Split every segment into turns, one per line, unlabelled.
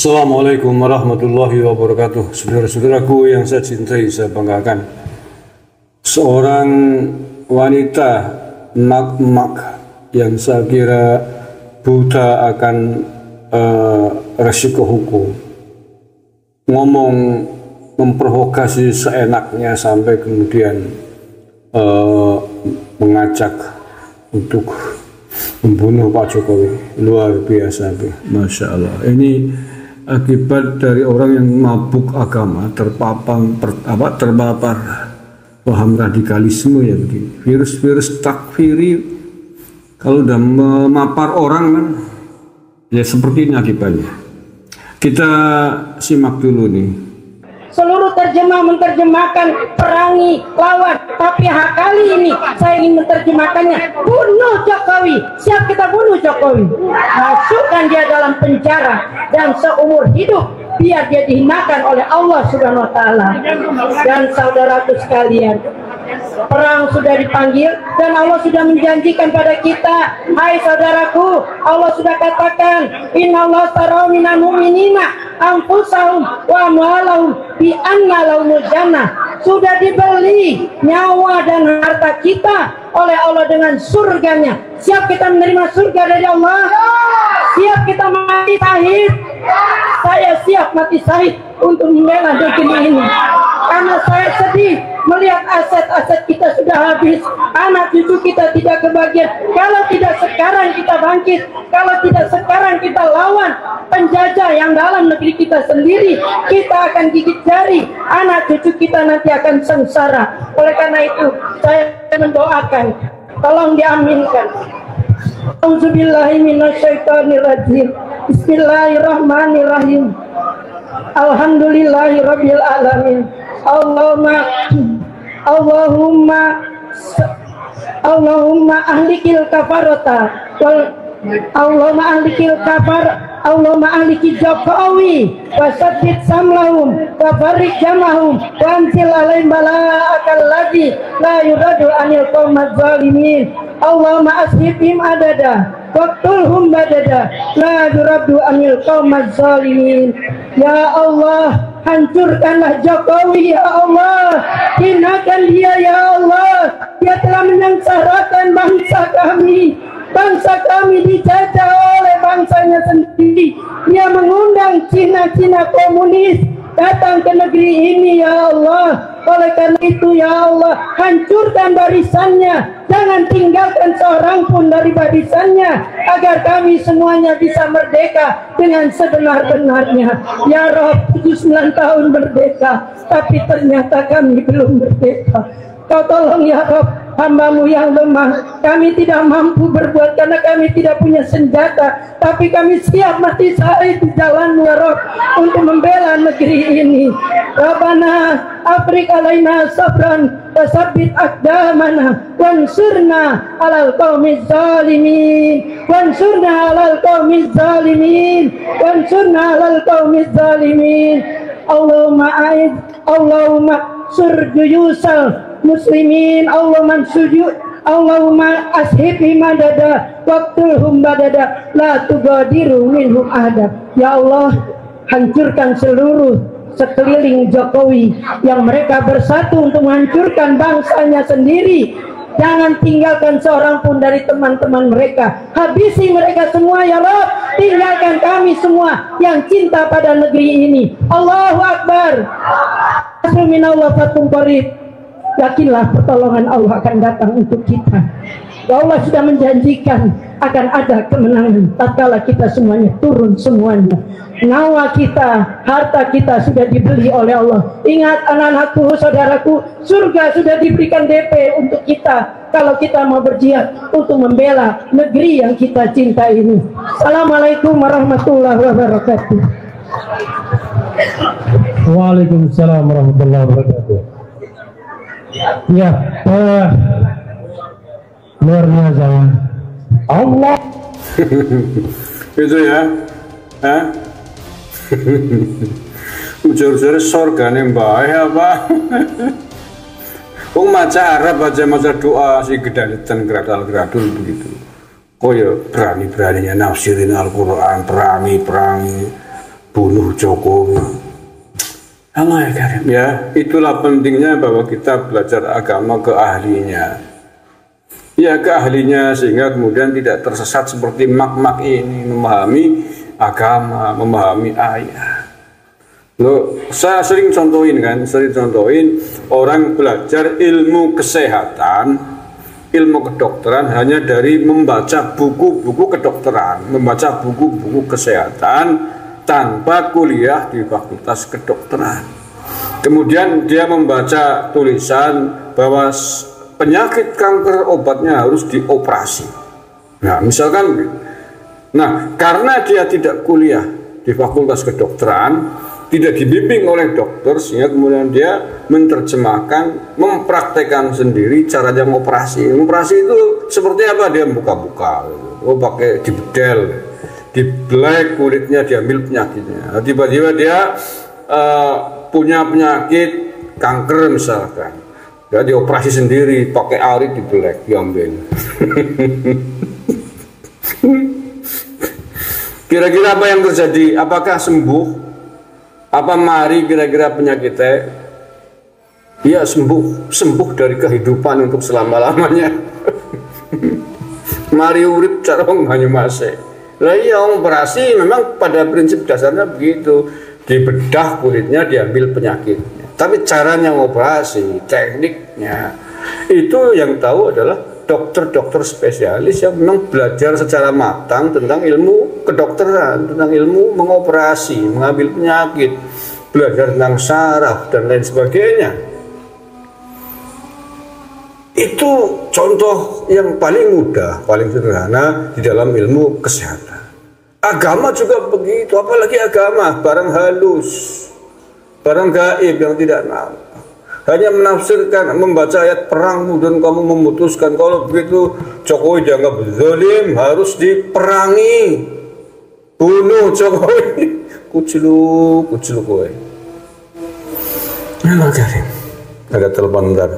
Assalamualaikum warahmatullahi wabarakatuh. Saudara-saudaraku yang saya cintai, saya banggakan, seorang wanita emak-emak yang saya kira buta akan resiko hukum, ngomong memprovokasi seenaknya sampai kemudian mengajak untuk membunuh Pak Jokowi. Luar biasa, Masya Allah. Ini akibat dari orang yang mabuk agama, terpapar paham radikalisme ya begini. Virus-virus takfiri kalau udah memapar orang kan, ya seperti ini akibatnya. Kita simak dulu nih.
Seluruh terjemah menerjemahkan perangi, lawan, tapi kali ini saya ingin menerjemahkannya bunuh Jokowi. Siap kita bunuh Jokowi, masukkan dia dalam penjara dan seumur hidup biar dia dihinakan oleh Allah Subhanahu wa Ta'ala. Dan saudaraku sekalian, perang sudah dipanggil dan Allah sudah menjanjikan pada kita. Hai saudaraku, Allah sudah katakan, innallaha tara minal mu'minina anfusahum wa amwalahum bi anna lahumul jannah. Sudah dibeli nyawa dan harta kita oleh Allah dengan surganya. Siap kita menerima surga dari Allah? Siap kita mati syahid? Saya siap mati syahid untuk membela negeri ini, karena saya sedih melihat aset-aset kita sudah habis, anak cucu kita tidak kebagian. Kalau tidak sekarang kita bangkit, kalau tidak sekarang kita lawan penjajah yang dalam negeri kita sendiri, kita akan gigit jari, anak cucu kita nanti akan sengsara. Oleh karena itu saya mendoakan, tolong diaminkan. Auzubillahi minasyaitonirrajim. Bismillahirrahmanirrahim. Alhamdulillahi rabbil alamin. Allahumma ahlikil kafarata wal Allahumma ahlikil kafar, Allahumma ahliki Jokowi wa saddid samlahum wa farik jamahum wa anzil alaihim bala'akal ladzi la yuradu anil qawmaz zalimin. Allahumma ashibhim adada waqtulhum badada la yuradu anil qawmaz zalimin. Ya Allah, hancurkanlah Jokowi ya Allah, hinakan dia ya Allah. Dia telah menyengsarakan bangsa kami. Bangsa kami dijajah oleh bangsanya sendiri. Dia mengundang Cina-Cina komunis datang ke negeri ini ya Allah. Oleh karena itu ya Allah, hancurkan barisannya, jangan tinggalkan seorang pun dari barisannya, agar kami semuanya bisa merdeka dengan sebenar-benarnya. Ya Rob, 79 tahun merdeka, tapi ternyata kami belum merdeka. Kau tolong ya Rob, hamba-Mu yang lemah. Kami tidak mampu berbuat karena kami tidak punya senjata, tapi kami siap mati syahid di jalan-Mu ya Rob, untuk membela negeri ini. Rabbana afrik alaina sabran wasabbit aqdamana wansurna alal qaumiz zalimin, wansurna alal qaumiz zalimin, wansurna alal qaumiz zalimin. Allahumma surjuyusal muslimin, Allahumma ashibhim madada waqtulhum badada la tugadiru minhum ahada. Ya Allah, hancurkan seluruh sekeliling Jokowi yang mereka bersatu untuk menghancurkan bangsanya sendiri. Jangan tinggalkan seorang pun dari teman-teman mereka. Habisi mereka semua ya Rabb. Tinggalkan kami semua yang cinta pada negeri ini. Allahu Akbar. Bismillah fatum qarib. Yakinlah pertolongan Allah akan datang untuk kita. Allah sudah menjanjikan akan ada kemenangan tatkala kita semuanya turun semuanya. Nyawa kita, harta kita sudah dibeli oleh Allah. Ingat anak-anakku, saudaraku, surga sudah diberikan DP untuk kita kalau kita mau berjihad untuk membela negeri yang kita cinta ini. Assalamualaikum warahmatullahi wabarakatuh.
Waalaikumsalam warahmatullahi wabarakatuh. Ya, luar biasa Allah.
Itu ya, ujar-ujar sorgane mbak apa? Kok maca Arab aja, maca doa si gedalitan geradal-geradul begitu. Oh ya berani-beraninya nafsirin Al-Quran, perangi bunuh Jokowi. Allah ya Karim. Ya, itulah pentingnya bahwa kita belajar agama ke ahlinya. Ya, ke ahlinya sehingga kemudian tidak tersesat seperti mak-mak ini memahami agama, memahami ayat. Loh, saya sering contohin orang belajar ilmu kesehatan, ilmu kedokteran hanya dari membaca buku-buku kedokteran, membaca buku-buku kesehatan tanpa kuliah di fakultas kedokteran. Kemudian dia membaca tulisan bahwa penyakit kanker obatnya harus dioperasi. Nah, misalkan, nah karena dia tidak kuliah di fakultas kedokteran, tidak dibimbing oleh dokter, sehingga kemudian dia menerjemahkan, mempraktekkan sendiri caranya mengoperasi. Operasi itu seperti apa? Dia buka-buka, pakai dibedel, dibelek kulitnya, diambil penyakitnya. Nah, tiba-tiba dia punya penyakit kanker misalkan, dia dioperasi sendiri, pakai arit dibelek, diambil. Kira-kira apa yang terjadi? Apakah sembuh? Apa mari kira-kira penyakitnya? Ya sembuh dari kehidupan untuk selama-lamanya. Mari urip cara wong Banyumas. Lah iya, operasi memang pada prinsip dasarnya begitu, dibedah kulitnya, diambil penyakitnya. Tapi caranya operasi, tekniknya itu yang tahu adalah dokter-dokter spesialis yang memang belajar secara matang tentang ilmu kedokteran, tentang ilmu mengoperasi, mengambil penyakit, belajar tentang saraf dan lain sebagainya. Itu contoh yang paling mudah, paling sederhana di dalam ilmu kesehatan. Agama juga begitu, apalagi agama barang halus, barang gaib yang tidak nampak. Hanya menafsirkan, membaca ayat perang, kemudian kamu memutuskan kalau begitu Jokowi dianggap zalim, harus diperangi, bunuh Jokowi. Kuclu kowe. Allah Karim. Ada telepon bentar.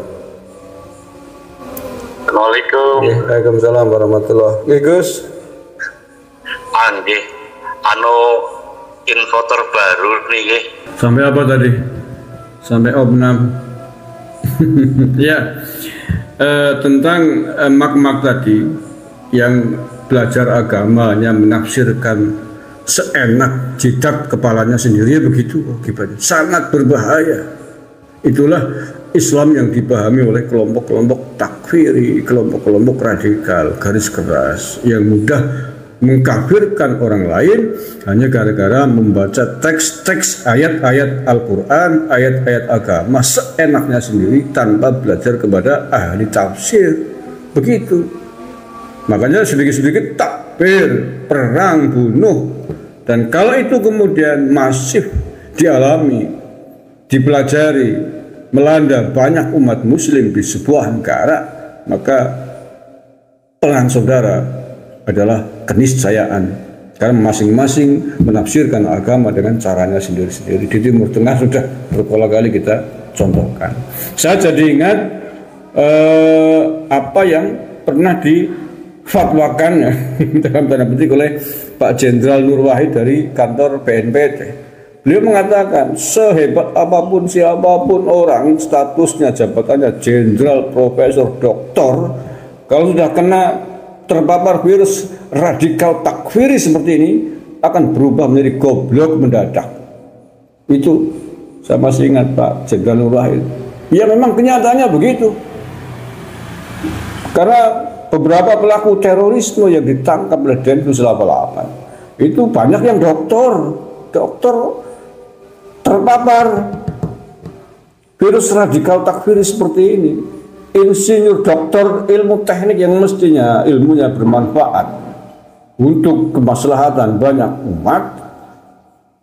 Assalamualaikum.
Waalaikumsalam warahmatullahi wabarakatuh. Gus.
Nggih. Info terbaru nih.
Sampai apa tadi? Sampai opnam. Ya, tentang mak-mak tadi yang belajar agamanya menafsirkan seenak jidat kepalanya sendiri, begitu akibatnya sangat berbahaya. Itulah Islam yang dipahami oleh kelompok-kelompok takfiri, kelompok-kelompok radikal, garis keras yang mudah mengkafirkan orang lain hanya gara-gara membaca teks-teks ayat-ayat Al-Quran, ayat-ayat agama seenaknya sendiri tanpa belajar kepada ahli tafsir. Begitu. Makanya sedikit-sedikit takfir, perang, bunuh. Dan kalau itu kemudian masif dialami, dipelajari, melanda banyak umat muslim di sebuah negara, maka perang saudara adalah keniscayaan, karena masing-masing menafsirkan agama dengan caranya sendiri-sendiri. Di Timur Tengah sudah berkali-kali kita contohkan. Saya jadi ingat apa yang pernah difatwakan dalam tanda petik oleh Pak Jenderal Nur Wahid dari kantor BNPT. Beliau mengatakan sehebat apapun siapapun orang, statusnya, jabatannya jenderal, profesor, doktor, kalau sudah kena terpapar virus radikal takfiri seperti ini akan berubah menjadi goblok mendadak. Itu saya masih ingat Pak Jenderal Nur Wahid. Ya memang kenyataannya begitu. Karena beberapa pelaku terorisme yang ditangkap oleh Densus 88 itu banyak yang dokter terpapar virus radikal takfiri seperti ini. Insinyur, dokter, ilmu teknik yang mestinya ilmunya bermanfaat untuk kemaslahatan banyak umat,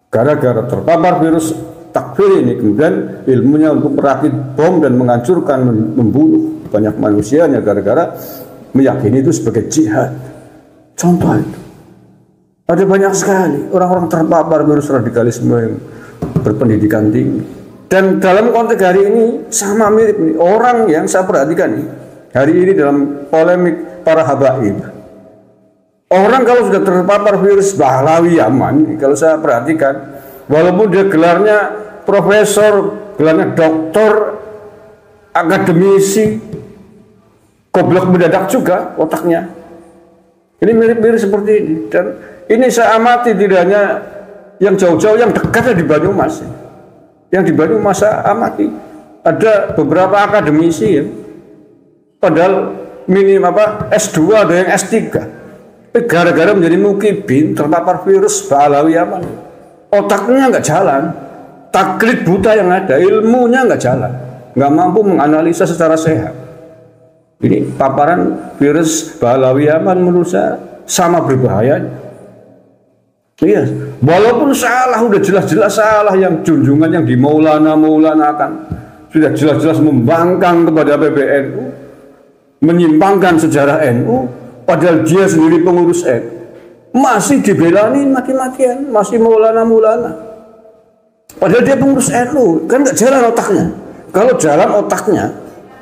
gara-gara terpapar virus takfir ini kemudian ilmunya untuk merakit bom dan menghancurkan, membunuh banyak manusianya gara-gara meyakini itu sebagai jihad. Contoh itu ada banyak sekali orang-orang terpapar virus radikalisme yang berpendidikan tinggi. Dan dalam konteks hari ini sama mirip nih, orang yang saya perhatikan nih hari ini dalam polemik para habaib. Orang kalau sudah terpapar virus Bahlawi Yaman, kalau saya perhatikan Walaupun dia gelarnya profesor, gelarnya doktor, akademisi, goblok mendadak juga otaknya. Ini mirip-mirip seperti ini. Dan ini saya amati tidak hanya yang jauh-jauh, yang dekatnya di Banyumas. Yang di Banyumas saya amati ada beberapa akademisi ya, padahal minim S2, ada yang S3. Gara-gara menjadi mukibin terpapar virus Ba'alawi Yaman, otaknya nggak jalan, taklid buta yang ada, ilmunya nggak jalan, nggak mampu menganalisa secara sehat. Ini paparan virus Ba'alawi Yaman menurut saya sama berbahayanya. Iya, walaupun salah, udah jelas-jelas salah, yang junjungan yang di Maulana-Maulana-kan sudah jelas-jelas membangkang kepada PBNU, menyimpangkan sejarah NU, padahal dia sendiri pengurus NU, masih dibelani mati-matian, masih Maulana-Maulana. Padahal dia pengurus NU, kan nggak jalan otaknya. Kalau jalan otaknya,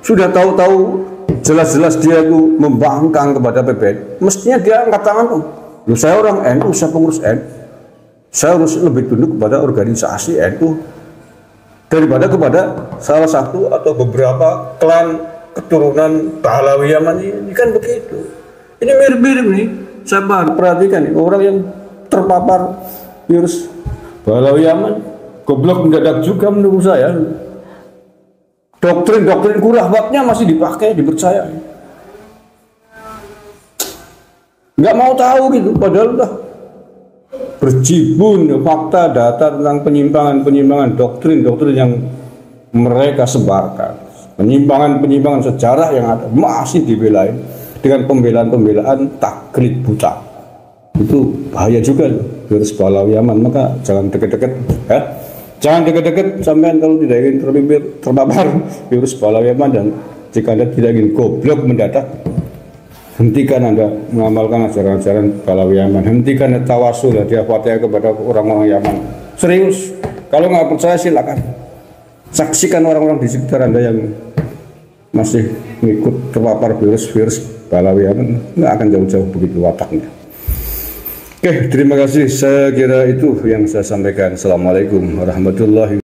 sudah tahu-tahu jelas-jelas dia itu membangkang kepada PBNU, mestinya dia angkat tangan, loh, saya orang NU, saya pengurus NU, saya harus lebih tunduk kepada organisasi NU daripada kepada salah satu atau beberapa klan keturunan Ba'alawi Yaman ini. Kan begitu. Ini mirip-mirip nih, saya perhatikan nih, orang yang terpapar virus Ba'alawi Yaman goblok mendadak juga menurut saya. Doktrin kurahwatnya masih dipakai, dipercayai. Nggak mau tahu gitu, padahal udah berjibun fakta data tentang penyimpangan doktrin yang mereka sebarkan, penyimpangan sejarah yang ada masih dibelain dengan pembelaan taklid buta. Itu bahaya juga virus Ba'alawi Yaman. Maka jangan deket-deket ya, jangan deket-deket sampean kalau tidak ingin terpapar virus Ba'alawi Yaman. Dan jika Anda tidak ingin goblok mendadak, hentikan Anda mengamalkan ajaran-ajaran Ba'alawi Yaman. Hentikan tawasul, hadiah fatihah kepada orang-orang Yaman. Serius. Kalau nggak percaya silakan. Saksikan orang-orang di sekitar Anda yang masih mengikut terpapar virus Ba'alawi Yaman. Nggak akan jauh-jauh begitu wataknya. Oke, terima kasih. Saya kira itu yang saya sampaikan. Assalamualaikum warahmatullahi wabarakatuh.